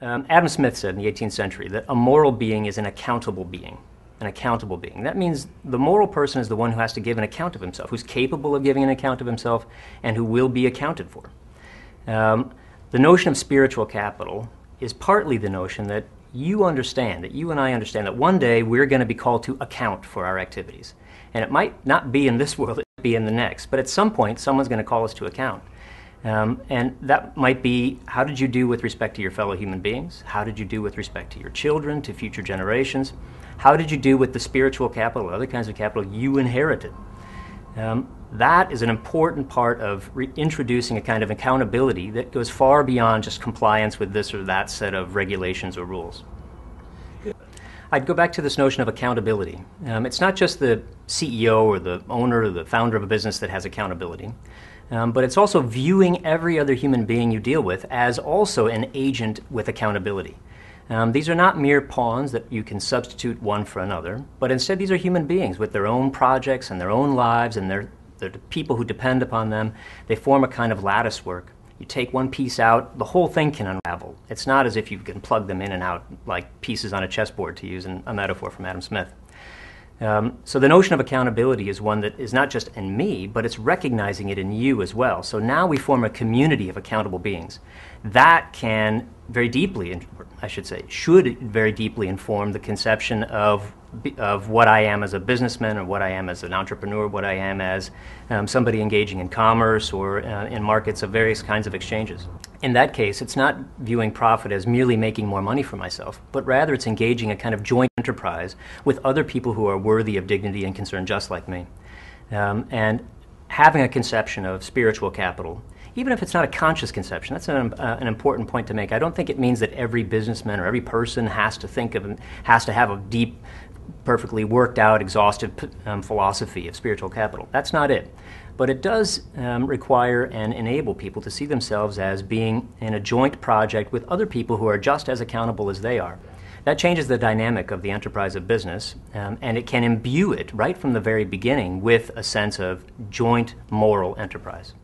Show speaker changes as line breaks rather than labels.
Adam Smith said in the 18th century that a moral being is an accountable being. An accountable being. That means the moral person is the one who has to give an account of himself, who's capable of giving an account of himself, and who will be accounted for. The notion of spiritual capital is partly the notion that you understand, that you and I understand, that one day we're going to be called to account for our activities. And it might not be in this world, it might be in the next, but at some point someone's going to call us to account. And that might be, how did you do with respect to your fellow human beings? How did you do with respect to your children, to future generations? How did you do with the spiritual capital, other kinds of capital you inherited? That is an important part of introducing a kind of accountability that goes far beyond just compliance with this or that set of regulations or rules. I'd go back to this notion of accountability. It's not just the CEO or the owner or the founder of a business that has accountability, but it's also viewing every other human being you deal with as also an agent with accountability. These are not mere pawns that you can substitute one for another, but instead these are human beings with their own projects and their own lives, and they're the people who depend upon them. They form a kind of lattice work. You take one piece out, the whole thing can unravel. It's not as if you can plug them in and out like pieces on a chessboard, to use a metaphor from Adam Smith. So the notion of accountability is one that is not just in me, but it's recognizing it in you as well. So now we form a community of accountable beings. That can very deeply, I should say, should very deeply inform the conception of what I am as a businessman, or what I am as an entrepreneur, what I am as somebody engaging in commerce or in markets of various kinds of exchanges. In that case, it's not viewing profit as merely making more money for myself, but rather it's engaging a kind of joint enterprise with other people who are worthy of dignity and concern just like me. And having a conception of spiritual capital, even if it's not a conscious conception, that's an important point to make. I don't think it means that every businessman or every person has to have a deep, perfectly worked out, exhaustive philosophy of spiritual capital. That's not it. But it does require and enable people to see themselves as being in a joint project with other people who are just as accountable as they are. That changes the dynamic of the enterprise of business, and it can imbue it right from the very beginning with a sense of joint moral enterprise.